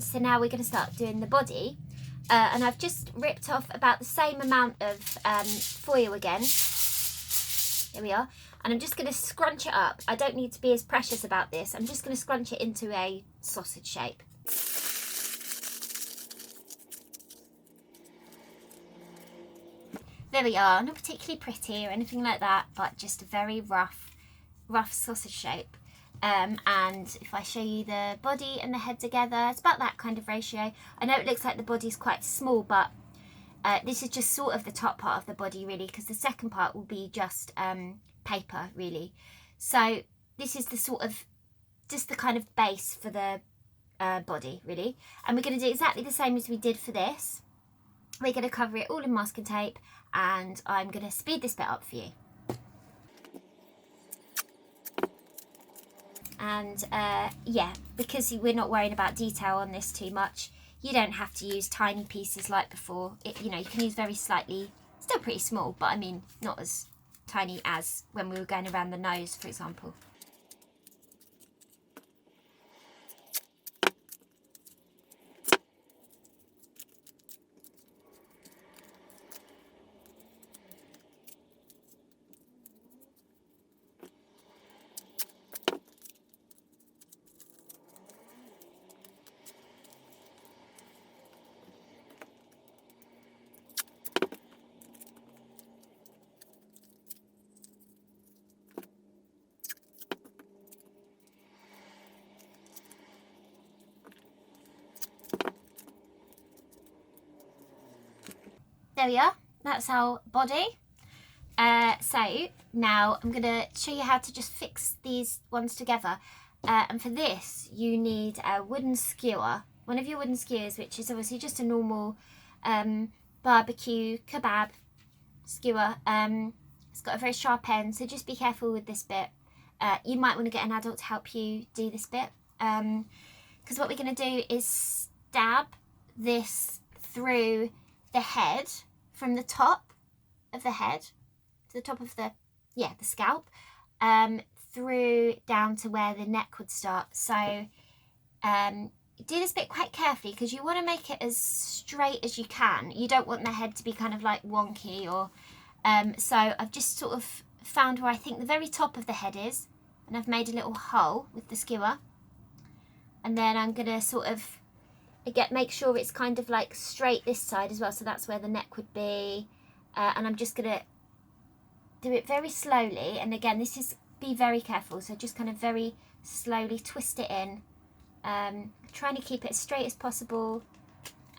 So now we're going to start doing the body, and I've just ripped off about the same amount of foil again. There we are. And I'm just going to scrunch it up. I don't need to be as precious about this. I'm just going to scrunch it into a sausage shape. There we are. Not particularly pretty or anything like that, but just a very rough sausage shape. And if I show you the body and the head together, it's about that kind of ratio. I know it looks like the body's quite small, but this is just sort of the top part of the body really, because the second part will be just paper really. So this is the sort of, just the kind of base for the body really. And we're going to do exactly the same as we did for this. We're going to cover it all in masking tape, and I'm going to speed this bit up for you. And yeah, because we're not worrying about detail on this too much, you don't have to use tiny pieces like before. You know, you can use very slightly, still pretty small, but I mean not as tiny as when we were going around the nose, for example. There we are, that's our body. So now I'm going to show you how to just fix these ones together. And for this, you need a wooden skewer, one of your wooden skewers, which is obviously just a normal barbecue kebab skewer. It's got a very sharp end, so just be careful with this bit. You might want to get an adult to help you do this bit, because what we're going to do is stab this through the head, from the top of the head to the top of the scalp, through down to where the neck would start. So do this bit quite carefully, because you want to make it as straight as you can. You don't want the head to be kind of like wonky, or so I've just sort of found where I think the very top of the head is, and I've made a little hole with the skewer, and then I'm gonna sort of make sure it's kind of like straight this side as well, so that's where the neck would be. And I'm just gonna do it very slowly, and again, this is, be very careful, so just kind of very slowly twist it in, trying to keep it as straight as possible.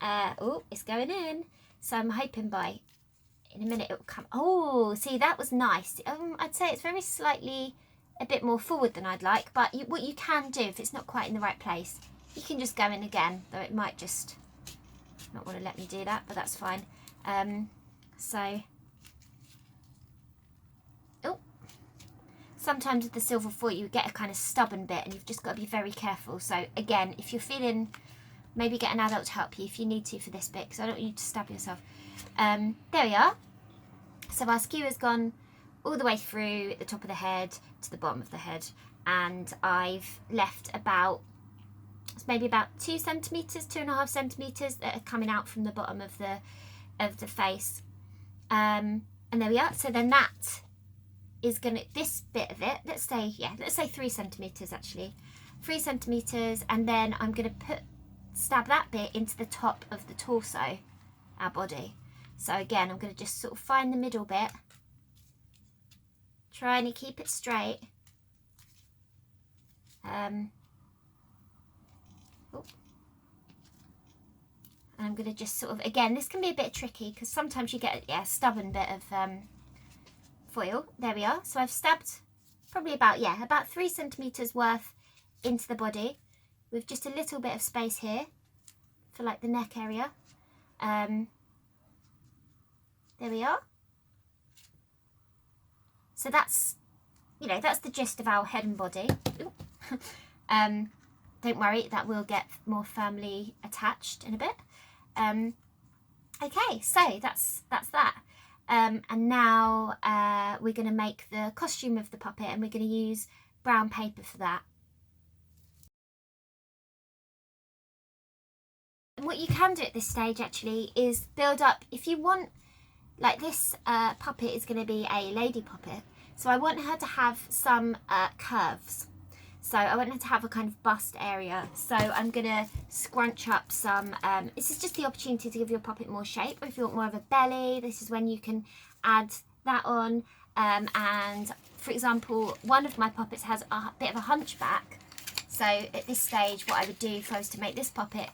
Oh, it's going in, so I'm hoping by in a minute it will come. Oh, see, that was nice. I'd say it's very slightly a bit more forward than I'd like, but what you can do, if it's not quite in the right place, you can just go in again, though it might just not want to let me do that, but that's fine. So, oh, sometimes with the silver foil you get a kind of stubborn bit, and you've just got to be very careful. So again, if you're feeling, maybe get an adult to help you if you need to for this bit, because I don't want you to stab yourself. There we are. So our skewer's gone all the way through the top of the head to the bottom of the head, and I've left about, it's maybe about 2 centimetres, 2.5 centimetres that are coming out from the bottom of the face. And there we are. So then that is gonna, this bit of it, let's say 3 centimetres actually, 3 centimetres, and then I'm gonna stab that bit into the top of the torso, our body. So again, I'm gonna just sort of find the middle bit, trying to keep it straight. And I'm going to just sort of, again, this can be a bit tricky because sometimes you get a stubborn bit of foil. There we are. So I've stabbed probably about 3 centimetres worth into the body, with just a little bit of space here for like the neck area. There we are. So that's, that's the gist of our head and body. Don't worry, that will get more firmly attached in a bit. Okay, so that's that. And now we're going to make the costume of the puppet, and we're going to use brown paper for that. what you can do at this stage actually is build up, if you want, like this puppet is going to be a lady puppet, so I want her to have some curves. So I want her to have a kind of bust area. So I'm going to scrunch up some, this is just the opportunity to give your puppet more shape. Or if you want more of a belly, this is when you can add that on. And for example, one of my puppets has a bit of a hunchback. So at this stage, what I would do if I was to make this puppet,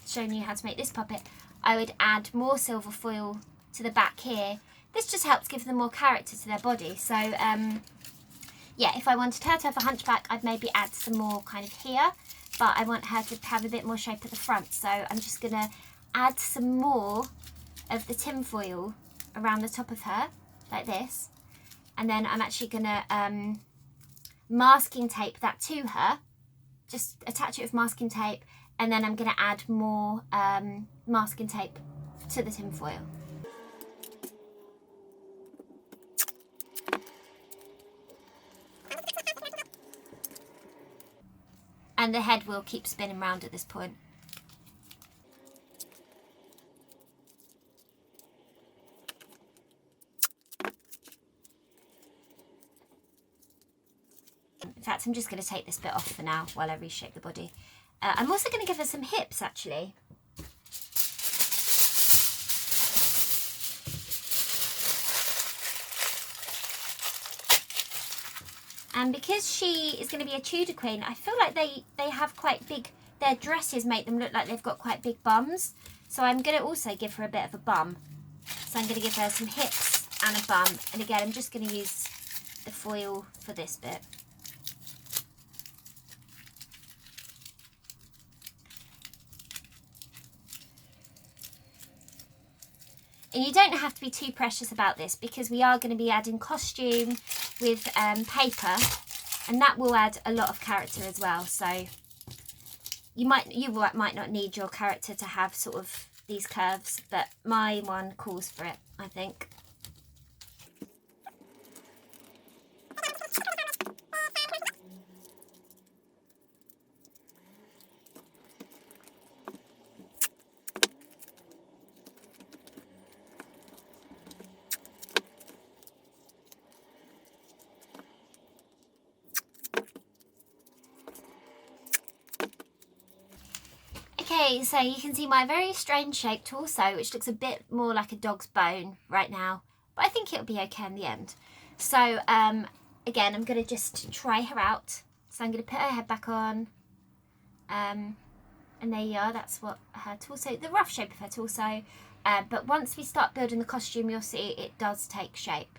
showing you how to make this puppet, I would add more silver foil to the back here. This just helps give them more character to their body. So yeah, if I wanted her to have a hunchback, I'd maybe add some more kind of here, but I want her to have a bit more shape at the front. So I'm just going to add some more of the tin foil around the top of her, like this. And then I'm actually going to masking tape that to her, just attach it with masking tape, and then I'm going to add more masking tape to the tin foil. And the head will keep spinning round at this point. In fact, I'm just going to take this bit off for now while I reshape the body. I'm also going to give her some hips, actually. And because she is going to be a Tudor queen, I feel like they have quite big, their dresses make them look like they've got quite big bums. So I'm going to also give her a bit of a bum. So I'm going to give her some hips and a bum. And again, I'm just going to use the foil for this bit. And you don't have to be too precious about this, because we are going to be adding costume with paper, and that will add a lot of character as well. So you might not need your character to have sort of these curves, but my one calls for it, I think. Okay, so you can see my very strange shaped torso, which looks a bit more like a dog's bone right now, but I think it'll be okay in the end. So again, I'm going to just try her out. So I'm going to put her head back on, and there you are. That's what her torso, the rough shape of her torso. But once we start building the costume, you'll see it does take shape.